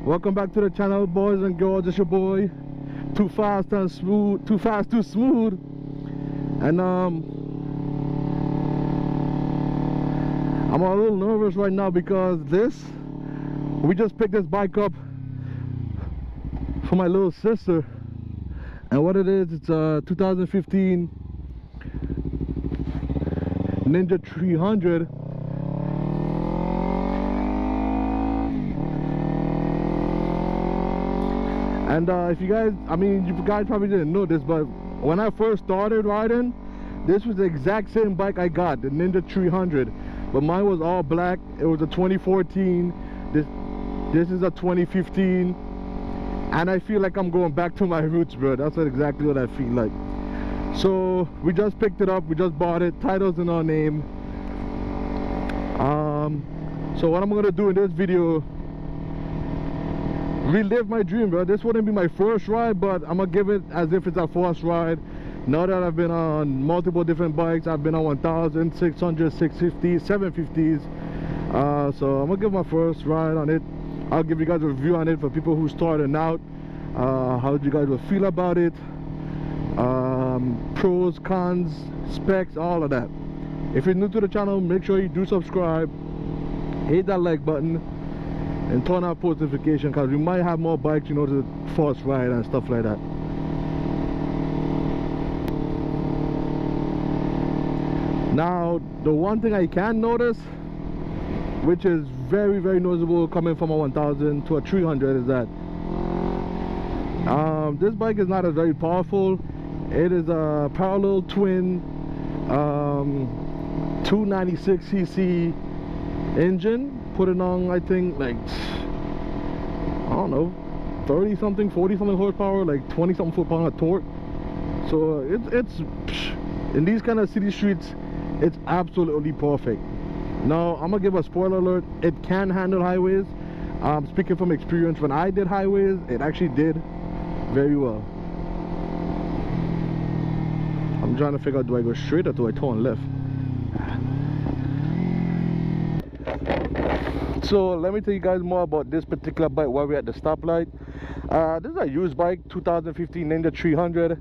Welcome back to the channel, boys and girls. It's your boy, Too Fast and Smooth, Too Fast, Too Smooth. And I'm a little nervous right now because we just picked this bike up for my little sister. And what it is, it's a 2015 Ninja 300. And if you guys, you guys probably didn't know this, but when I first started riding, this was the exact same bike I got, the Ninja 300. But mine was all black. It was a 2014. This is a 2015. And I feel like I'm going back to my roots, bro. That's exactly what I feel like. So we just picked it up. We just bought it. Title's in our name. So what I'm gonna do in this video, relive my dream, bro. This wouldn't be my first ride, but I'm gonna give it as if it's a first ride. Now that I've been on multiple different bikes, I've been on 1000, 600, 650, 750s. So I'm gonna give my first ride on it. I'll give you guys a review on it for people who starting out. How you guys will feel about it. Pros, cons, specs, all of that. If you're new to the channel, make sure you do subscribe, hit that like button, and turn on post notification, because we might have more bikes, you know, to force ride and stuff like that. Now, the one thing I can notice, which is very, very noticeable coming from a 1000 to a 300, is that this bike is not as very powerful. It is a parallel twin 296cc engine, putting on, I think, like, I don't know, 30 something, 40 something horsepower, like 20 something foot-pound of torque. So it's in these kind of city streets, it's absolutely perfect. Now I'm gonna give a spoiler alert, it can handle highways. Speaking from experience, when I did highways, it actually did very well. I'm trying to figure out, do I go straight or do I turn left? So let me tell you guys more about this particular bike while we're at the stoplight. This is a used bike, 2015 Ninja 300.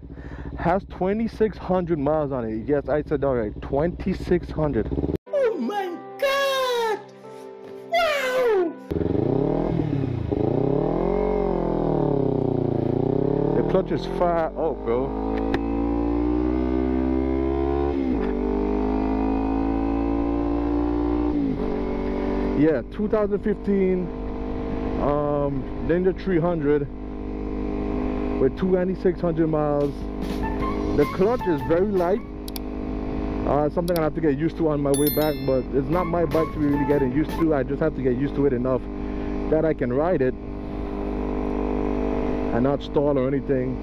Has 2,600 miles on it. Yes, I said all right, 2,600. Oh my God! Wow! The clutch is far out, bro. Yeah, 2015 Ninja 300 with 2,600 miles. The clutch is very light. Something I have to get used to on my way back, but it's not my bike to be really getting used to. I just have to get used to it enough that I can ride it and not stall or anything.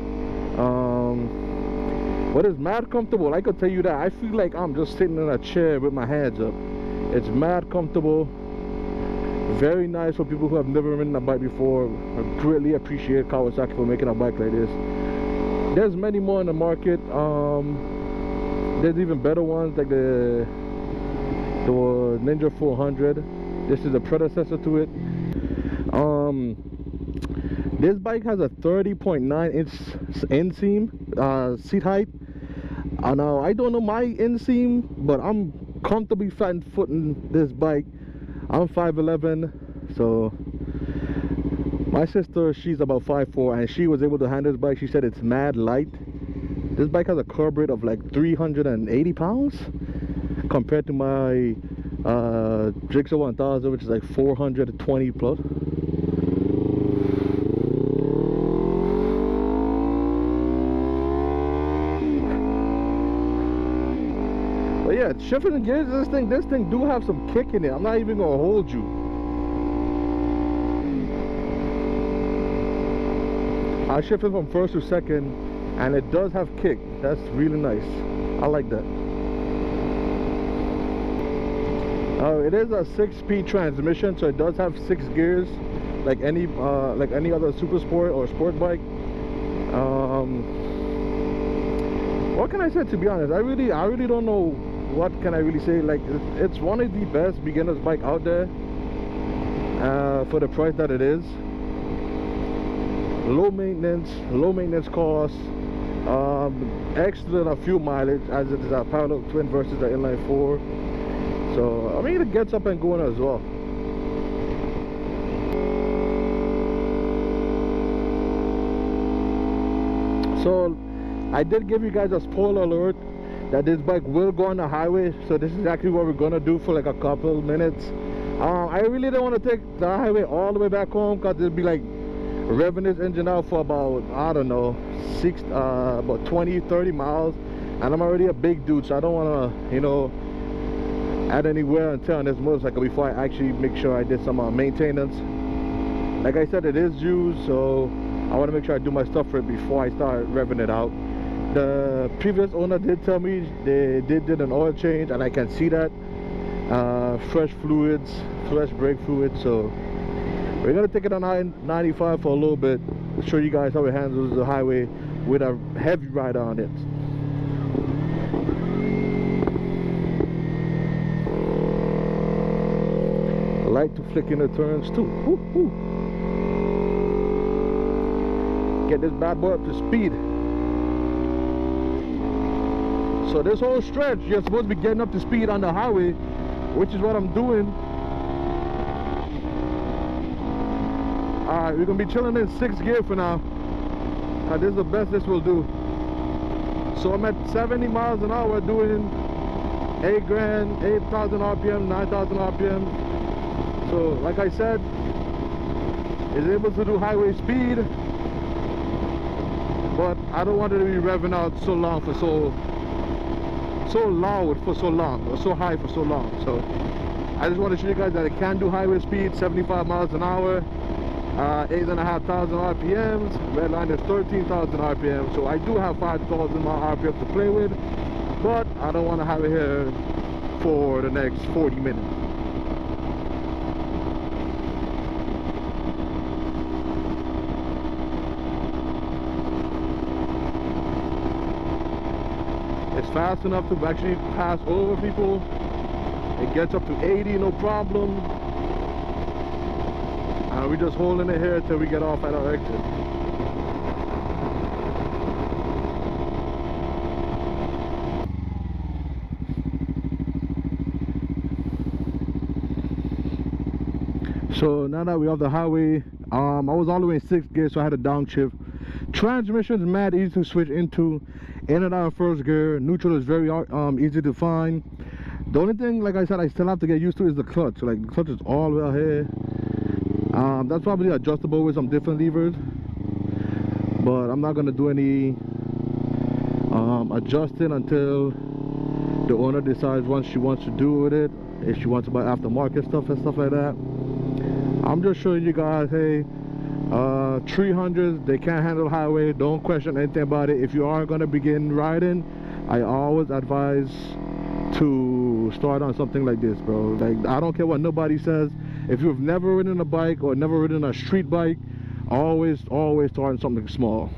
But it's mad comfortable, I could tell you that. I feel like I'm just sitting in a chair with my hands up. It's mad comfortable. Very nice for people who have never ridden a bike before. I greatly appreciate Kawasaki for making a bike like this. There's many more in the market. There's even better ones, like the Ninja 400. This is a predecessor to it. This bike has a 30.9 inch inseam seat height. Now I don't know my inseam, but I'm comfortably flat-footing this bike. I'm 5'11", so my sister, she's about 5'4", and she was able to handle this bike. She said it's mad light. This bike has a curb rate of like 380 pounds compared to my Gixxer 1000, which is like 420 plus. But yeah, shifting the gears, this thing do have some kick in it. I'm not even gonna hold you. I shifted from first to second, and it does have kick. That's really nice. I like that. It is a 6-speed transmission, so it does have 6 gears, like any other super sport or sport bike. What can I say, to be honest? I really don't know what can I really say. Like, it's one of the best beginner's bike out there for the price that it is. low maintenance costs, extra fuel mileage, as it is a parallel twin versus the inline 4. So I mean, it gets up and going as well. So I did give you guys a spoiler alert that this bike will go on the highway. So this is actually what we're gonna do for like a couple minutes. I really don't want to take the highway all the way back home, because it'd be like revving this engine out for about, I don't know, about 20-30 miles, and I'm already a big dude, so I don't want to, you know, add any wear and tear on this motorcycle before I actually make sure I did some maintenance. Like I said, it is used, so I want to make sure I do my stuff for it before I start revving it out. The previous owner did tell me they did an oil change, and I can see that. Fresh fluids, fresh brake fluids. So we're gonna take it on I-95 for a little bit, show you guys how it handles the highway with a heavy rider on it. I like to flick in the turns too. Woo, woo. Get this bad boy up to speed. So this whole stretch, you're supposed to be getting up to speed on the highway, which is what I'm doing. Alright, we're gonna be chilling in 6th gear for now. This is the best this will do. So I'm at 70 miles an hour doing 8,000 RPM, 9,000 RPM. So like I said, it's able to do highway speed, but I don't want it to be revving out so long for so loud for so long, or so high for so long. So I just want to show you guys that it can do highway speed, 75 miles an hour, 8,500 RPMs. Red line is 13,000 RPM. So I do have 5,000 mile RPM to play with, but I don't want to have it here for the next 40 minutes. It's fast enough to actually pass over people. It gets up to 80, no problem. And we're just holding it here till we get off at our exit. So now that we're off the highway, I was all the way in 6th gear, so I had a downshift. Transmission's mad easy to switch into. In and out of 1st gear. Neutral is very easy to find. The only thing, like I said, I still have to get used to is the clutch. So, like, the clutch is all the way out here. That's probably adjustable with some different levers, but I'm not gonna do any adjusting until the owner decides what she wants to do with it. If she wants to buy aftermarket stuff and stuff like that. I'm just showing you guys, hey, 300s, they can't handle highway. Don't question anything about it. If you are gonna begin riding, I always advise to start on something like this, bro. Like, I don't care what nobody says. If you've never ridden a bike or never ridden a street bike, always start on something small.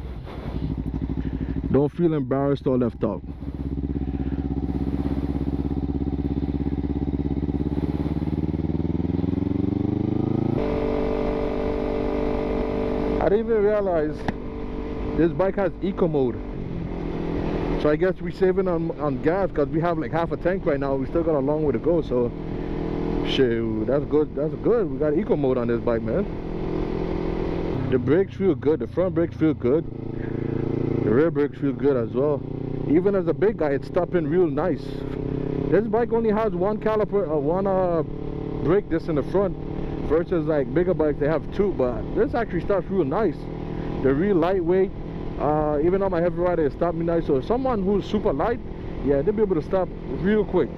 Don't feel embarrassed or left out. I didn't even realize this bike has eco mode. So I guess we're saving on gas, because we have like half a tank right now. We still got a long way to go, so shoot, that's good. That's good. We got eco mode on this bike, man. The brakes feel good. The front brakes feel good. The rear brakes feel good as well. Even as a big guy, it's stopping real nice. This bike only has one caliper, one brake disc in the front, versus like bigger bikes they have two. But this actually stops real nice. They're real lightweight. Even on my heavy rider, it stopped me nice. So someone who's super light, yeah, they'll be able to stop real quick.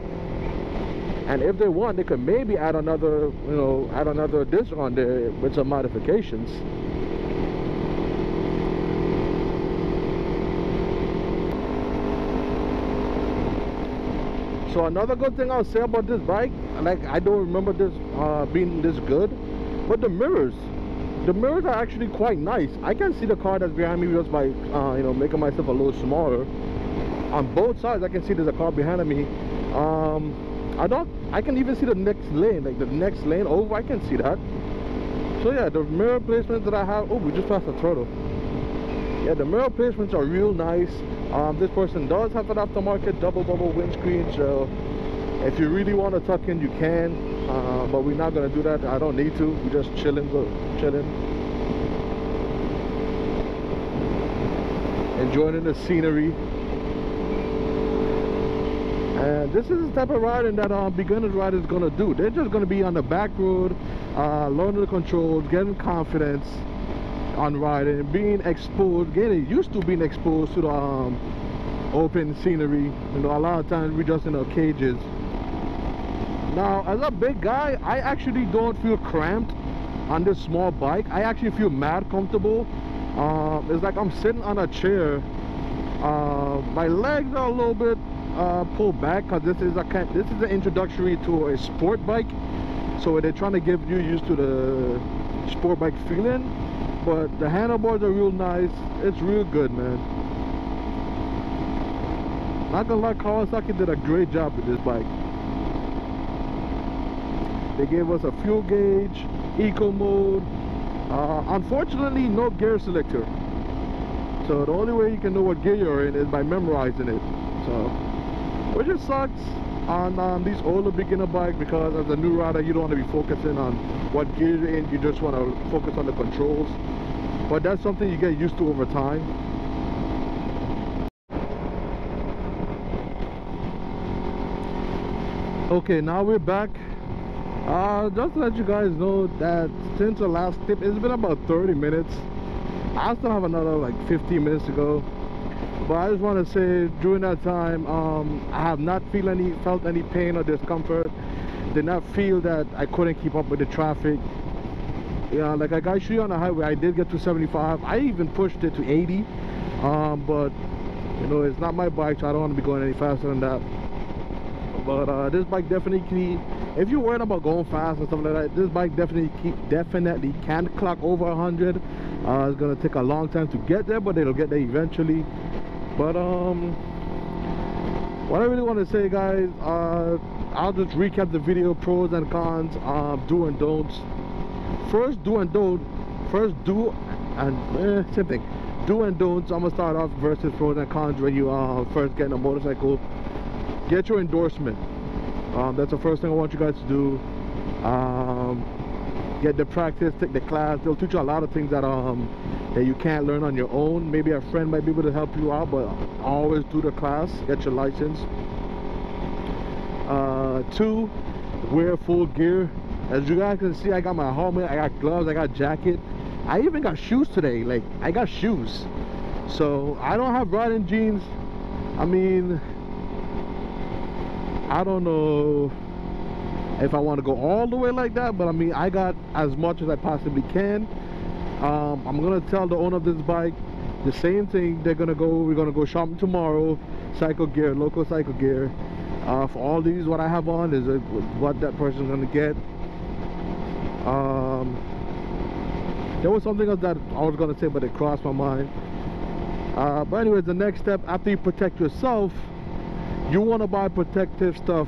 And if they want, they could maybe add another, you know, add another disc on there with some modifications. So another good thing I'll say about this bike, like, I don't remember this being this good, but the mirrors are actually quite nice. I can see the car that's behind me just by you know, making myself a little smaller. On both sides I can see there's a car behind me. I can even see the next lane, like the next lane over, I can see that. So yeah, the mirror placement that I have, oh, we just passed the throttle. Yeah, the mirror placements are real nice. This person does have an aftermarket double bubble windscreen, so if you really want to tuck in, you can. But we're not gonna do that. I don't need to. We're just chilling, enjoying the scenery. And this is the type of riding that beginners riders gonna do. They're just gonna be on the back road, learning the controls, getting confidence on riding, being exposed, getting used to being exposed to the open scenery. You know, a lot of times we're just in our cages. Now, as a big guy, I actually don't feel cramped on this small bike. I actually feel mad comfortable. It's like I'm sitting on a chair. My legs are a little bit pulled back because this is an introductory to a sport bike. So they're trying to get you used to the sport bike feeling. But the handlebars are real nice. It's real good, man. Not gonna lie, Kawasaki did a great job with this bike. They gave us a fuel gauge, eco mode. Unfortunately, no gear selector. So the only way you can know what gear you're in is by memorizing it. So, which just sucks on these older beginner bikes, because as a new rider, you don't want to be focusing on what gear you're in. You just want to focus on the controls. But that's something you get used to over time. Okay, now we're back. Just to let you guys know that since the last tip, it's been about 30 minutes. I still have another like 15 minutes to go. But I just want to say, during that time, I have not felt any pain or discomfort. Did not feel that I couldn't keep up with the traffic. Yeah, like I got you on the highway, I did get to 75. I even pushed it to 80. But you know, it's not my bike, so I don't want to be going any faster than that. But this bike definitely, if you're worried about going fast and stuff like that, this bike definitely can clock over 100. It's gonna take a long time to get there, but it'll get there eventually. But what I really want to say, guys, I'll just recap the video, pros and cons, do and don'ts. First, do and don't. Same thing. Do and don'ts. I'm gonna start off versus pros and cons when you first get in a motorcycle. Get your endorsement. That's the first thing I want you guys to do. Get the practice, take the class. They'll teach you a lot of things that that you can't learn on your own. Maybe a friend might be able to help you out, but always do the class. Get your license. 2, wear full gear. As you guys can see, I got my helmet, I got gloves, I got jacket. I even got shoes today. Like, I got shoes. So I don't have riding jeans. I mean, I don't know if I want to go all the way like that, but I mean, I got as much as I possibly can. I'm gonna tell the owner of this bike the same thing. We're gonna go shopping tomorrow. Cycle gear, local cycle gear. For all these, what I have on is what that person's gonna get. There was something else that I was gonna say, but it crossed my mind. But anyways, the next step after you protect yourself, you want to buy protective stuff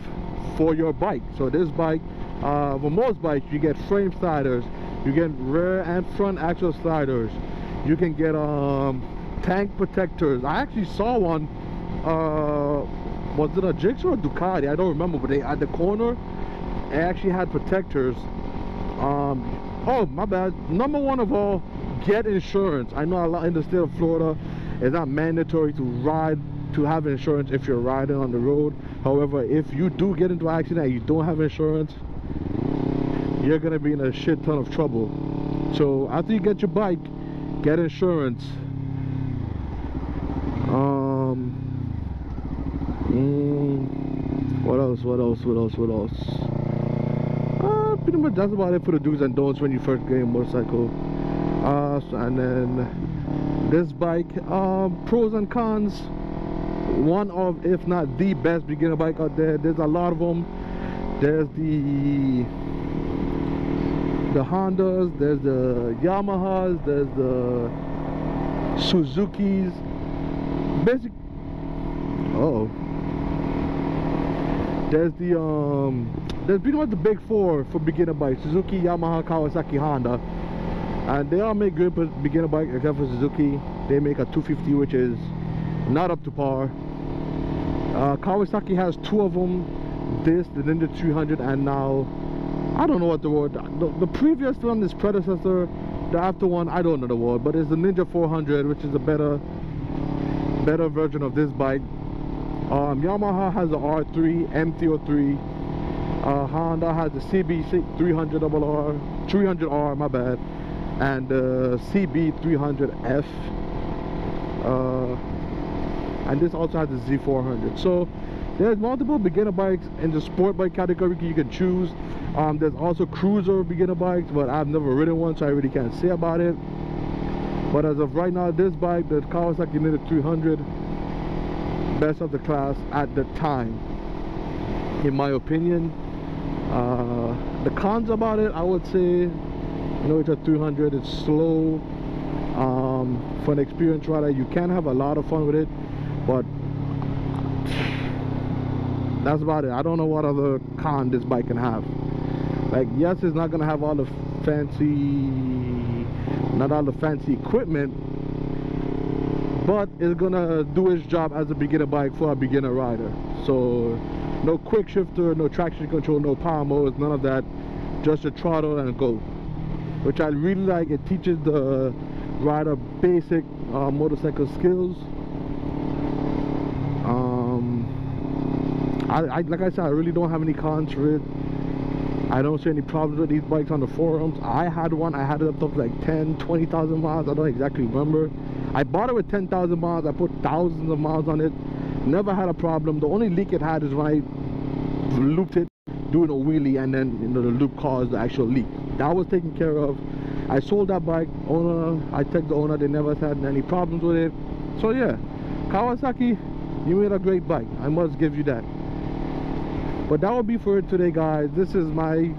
for your bike. So this bike, for most bikes, you get frame sliders, you get rear and front axle sliders, you can get tank protectors. I actually saw one, was it a Jigsaw or Ducati? I don't remember, but they at the corner, it actually had protectors. Oh my bad, number one of all, get insurance. I know a lot in the state of Florida, it's not mandatory to have insurance if you're riding on the road. However, if you do get into an accident and you don't have insurance, you're gonna be in a shit ton of trouble. So after you get your bike, get insurance. What else? Pretty much that's about it for the do's and don'ts when you first get a motorcycle. And then this bike, pros and cons. One of, if not the best beginner bike out there. There's a lot of them. There's the Hondas, there's the Yamahas, there's the Suzuki's. Basic. There's pretty much the big four for beginner bikes: Suzuki, Yamaha, Kawasaki, Honda, and they all make good beginner bikes except for Suzuki. they make a 250, which is not up to par. Kawasaki has two of them, this, the Ninja 300, and now I don't know what the word, the previous one, this predecessor, the after one, I don't know the word, but it's the Ninja 400, which is a better version of this bike. Yamaha has the R3 MT03. Honda has the CB 300R, my bad, and the CB 300F. And this also has the Z400. So there's multiple beginner bikes in the sport bike category you can choose. There's also cruiser beginner bikes, but I've never ridden one, so I really can't say about it. But as of right now, this bike, the Kawasaki Ninja 300, best of the class at the time, in my opinion. The cons about it, I would say, you know, it's a 300, it's slow. For an experienced rider, you can have a lot of fun with it, but that's about it. I don't know what other con this bike can have. Like, yes, it's not gonna have all the fancy equipment, but it's gonna do its job as a beginner bike for a beginner rider. So no quick shifter, no traction control, no power modes, none of that, just a throttle and a go, which I really like. It teaches the rider basic motorcycle skills. Like I said, I really don't have any cons for it. I don't see any problems with these bikes on the forums. I had one, I had it up to like 10-20,000 miles, I don't exactly remember. I bought it with 10,000 miles, I put thousands of miles on it, never had a problem. The only leak it had is when I looped it doing a wheelie, and then, you know, the loop caused the actual leak. That was taken care of. I sold that bike, I texted the owner, they never had any problems with it. So yeah, Kawasaki, you made a great bike, I must give you that. But that will be for it today, guys. This is my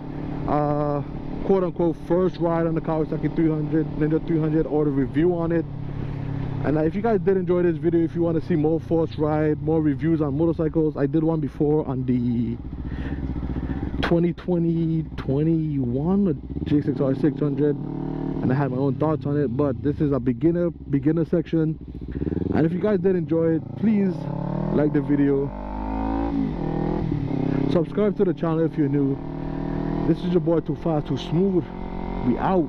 quote-unquote first ride on the Kawasaki 300, Ninja 300, or the review on it. And if you guys did enjoy this video, if you want to see more first ride, more reviews on motorcycles, I did one before on the 2020-21 J6R 600, and I had my own thoughts on it. But this is a beginner section, and if you guys did enjoy it, please like the video, subscribe to the channel if you're new. This is your boy Too Fast Too Smooth. We out.